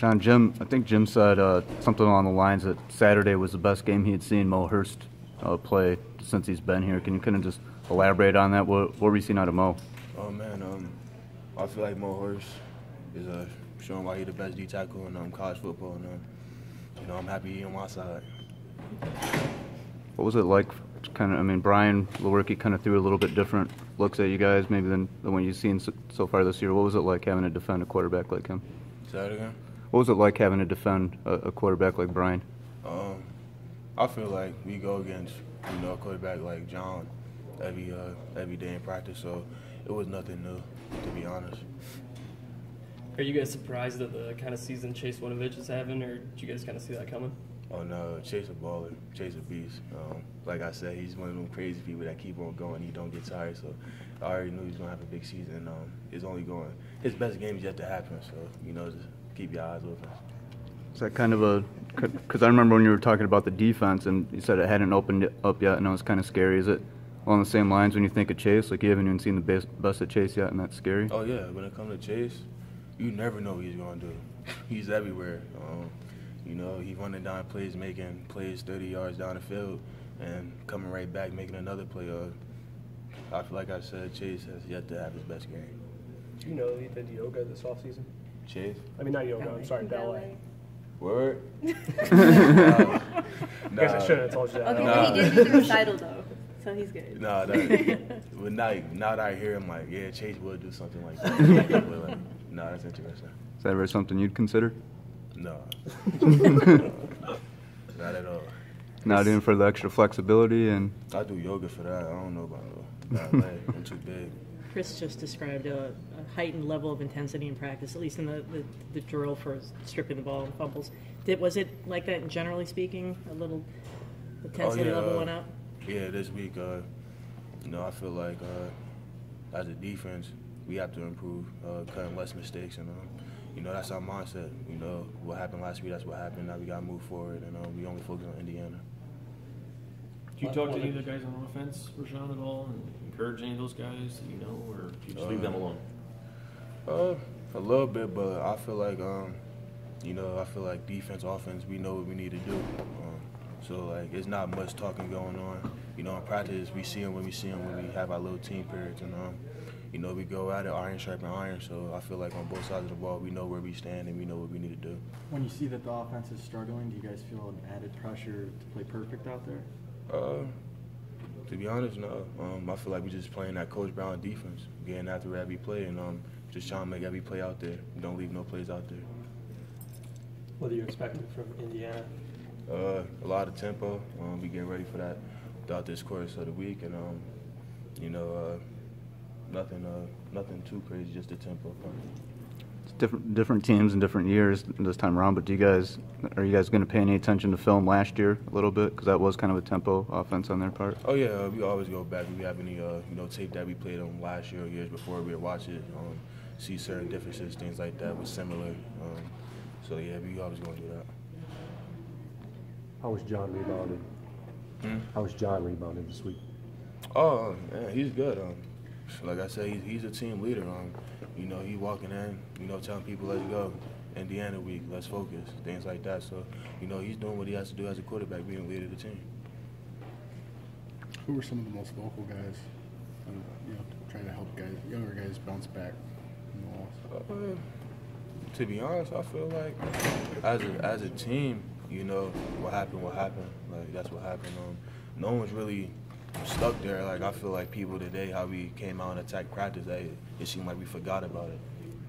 Rashan, I think Jim said something along the lines that Saturday was the best game he had seen Mo Hurst play since he's been here. Can you kind of just elaborate on that? What were you seeing out of Mo? Oh man, I feel like Mo Hurst is showing why he's the best D tackle in college football, and I'm happy he's on my side. What was it like? Brian Lewerke kind of threw a little bit different looks at you guys maybe than the one you've seen so far this year. What was it like having to defend a quarterback like him? Say that again? What was it like having to defend a quarterback like Brian? I feel like we go against a quarterback like John every day in practice, so it was nothing new, to be honest. Are you guys surprised at the kind of season Chase Winovich is having, or did you guys kind of see that coming? Oh no, Chase a baller, Chase a beast. Like I said, he's one of them crazy people that keep on going. He don't get tired. So I already knew he was gonna have a big season. His best game is yet to happen. So just keep your eyes open. Is that kind of because I remember when you were talking about the defense and you said it hadn't opened up yet and it was kind of scary. Is it along the same lines when you think of Chase? Like you haven't even seen the best of Chase yet and that's scary? Oh yeah, when it comes to Chase, you never know what he's gonna do. He's everywhere. He's running down plays, making plays 30 yards down the field, and coming right back, making another play. Like I said, Chase has yet to have his best game. Do you know he did yoga this offseason? Chase? I mean, not yoga, I'm sorry, ballet. Word? I guess I shouldn't have told you that. Okay, but he did do the recital, though, so he's good. Now that I hear him, like, yeah, Chase would do something like that. But, that's interesting. Is that ever something you'd consider? No. Not at all. Not even for the extra flexibility and. I do yoga for that. I don't know about ballet. I'm too big. Chris just described a heightened level of intensity in practice, at least in the drill for stripping the ball and fumbles. Was it like that, generally speaking? A little intensity level went up? Yeah, this week, I feel like as a defense, we have to improve, cutting less mistakes, and that's our mindset. What happened last week, that's what happened. Now we got to move forward, and we only focus on Indiana. Do you talk to any of the guys on offense, Rashan, at all, and encourage any of those guys, or do you just leave them alone? A little bit, but I feel like defense, offense, we know what we need to do. So it's not much talking going on. In practice, we see them when we see them when we have our little team periods, and we go at it, iron sharpen iron. So I feel like on both sides of the ball, we know where we stand and we know what we need to do. When you see that the offense is struggling, do you guys feel an added pressure to play perfect out there? To be honest, no. I feel like we're just playing that Coach Brown defense, getting after every play, and just trying to make every play out there. Don't leave no plays out there. What are you expecting from Indiana? A lot of tempo. We getting ready for that throughout this course of the week, and nothing too crazy, just the tempo. It's different teams and different years this time around. But are you guys going to pay any attention to film last year a little bit, because that was kind of a tempo offense on their part? Oh yeah, we always go back. If we have any tape that we played on last year or years before, we'll watch it, see certain differences, things like that was similar. So yeah, we always going to do that. How was John rebounded? How was John rebounded this week? Oh man, he's good. Like I said, he's a team leader. He walking in, telling people let's go, Indiana week, let's focus, things like that. So, he's doing what he has to do as a quarterback, being the leader of the team. Who were some of the most vocal guys, trying to help younger guys bounce back from the loss? To be honest, I feel like as a team, what happened. Like that's what happened. No one's really stuck there. Like I feel like people today, how we came out and attacked practice, it seemed like we forgot about it.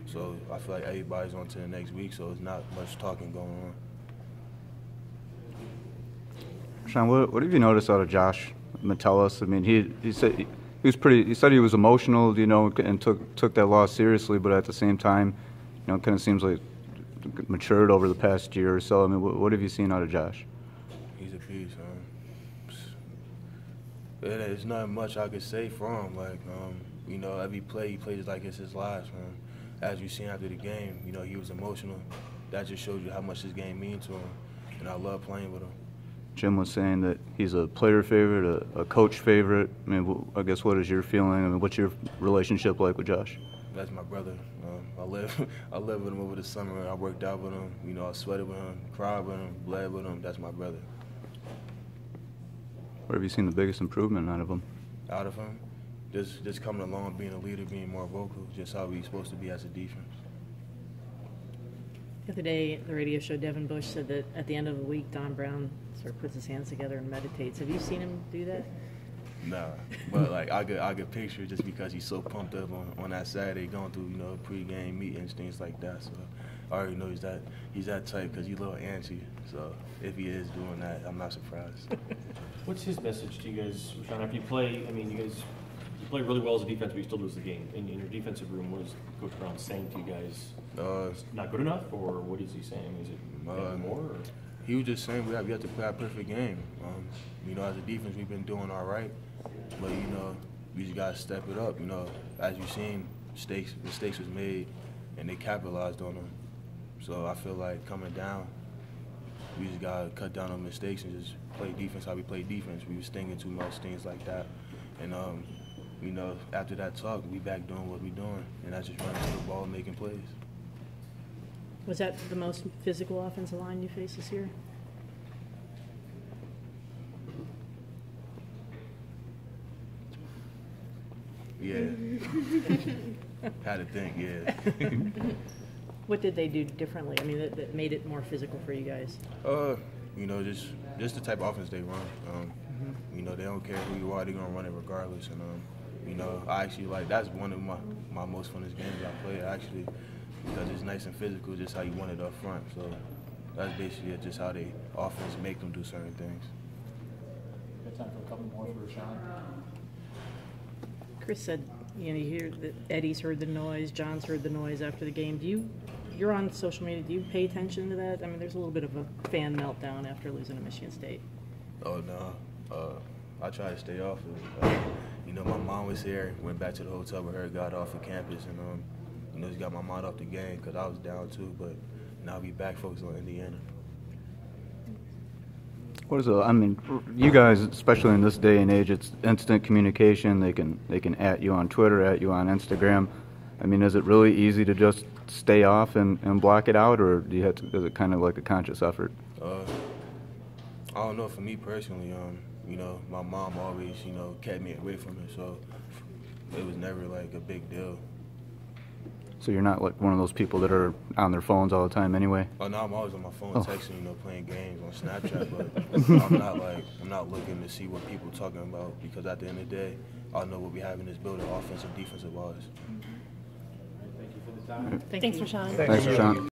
So I feel like everybody's on to the next week, so it's not much talking going on. Sean, what have you noticed out of Josh Metellus? I mean, he said he was pretty. He said he was emotional, and took that loss seriously, but at the same time, it kind of seems like matured over the past year or so. I mean, what have you seen out of Josh? He's a beast. There's not much I could say for him. Like, every play he plays like it's his last, man. As you seen after the game, he was emotional. That just shows you how much this game means to him, and I love playing with him. Jim was saying that he's a player favorite, a coach favorite. I mean, I guess what is your feeling? I mean, what's your relationship like with Josh? That's my brother. I live I lived with him over the summer. I worked out with him. You know, I sweated with him, cried with him, bled with him. That's my brother. Where have you seen the biggest improvement out of him? Out of him, just coming along, being a leader, being more vocal, just how we're supposed to be as a defense. The other day, the radio show, Devin Bush said that at the end of the week, Don Brown sort of puts his hands together and meditates. Have you seen him do that? Nah, but like I could picture it just because he's so pumped up on that Saturday, going through pre-game meetings, things like that. So I already know he's that type because he's a little antsy. So if he is doing that, I'm not surprised. What's his message to you guys, Rashan, after you play? I mean, you play really well as a defense, but you still lose the game. In your defensive room, what is Coach Brown saying to you guys? Not good enough, or what is he saying? Is it more? Or? He was just saying we have to play our perfect game. As a defense, we've been doing all right, but we just gotta step it up. As you've seen, mistakes was made, and they capitalized on them. So I feel like coming down, we just gotta cut down on mistakes and just play defense how we play defense. We was thinking too much, things like that, and after that talk, we back doing what we doing, and that's just running to the ball, making plays. Was that the most physical offensive line you faced this year? Yeah. Had to think, yeah. What did they do differently? I mean, that made it more physical for you guys? Just the type of offense they run. They don't care who you are, they're gonna run it regardless. And I actually that's one of my most funnest games I play actually, because it's nice and physical, just how you want it up front. So that's basically just how they offense make them do certain things. Got time for a couple more for Rashan. Chris said, you hear that Eddie's heard the noise, John's heard the noise after the game. You're on social media, do you pay attention to that? I mean, there's a little bit of a fan meltdown after losing to Michigan State. Oh, no. I try to stay off of it. My mom was here, went back to the hotel with her, got off of campus, and just got my mind off the game because I was down too, but now we back focused on Indiana. What is it? I mean, you guys, especially in this day and age, it's instant communication. They can at you on Twitter, at you on Instagram. I mean, is it really easy to just stay off and block it out, or is it kind of like a conscious effort? I don't know. For me personally, my mom always, kept me away from it, so it was never like a big deal. So you're not like one of those people that are on their phones all the time anyway? Oh no, I'm always on my phone texting, playing games on Snapchat, but I'm not looking to see what people are talking about, because at the end of the day, I know what we have in this building, offensive, defensive wise. Thank you for the time. Thanks, Rashan. Thanks, Rashan.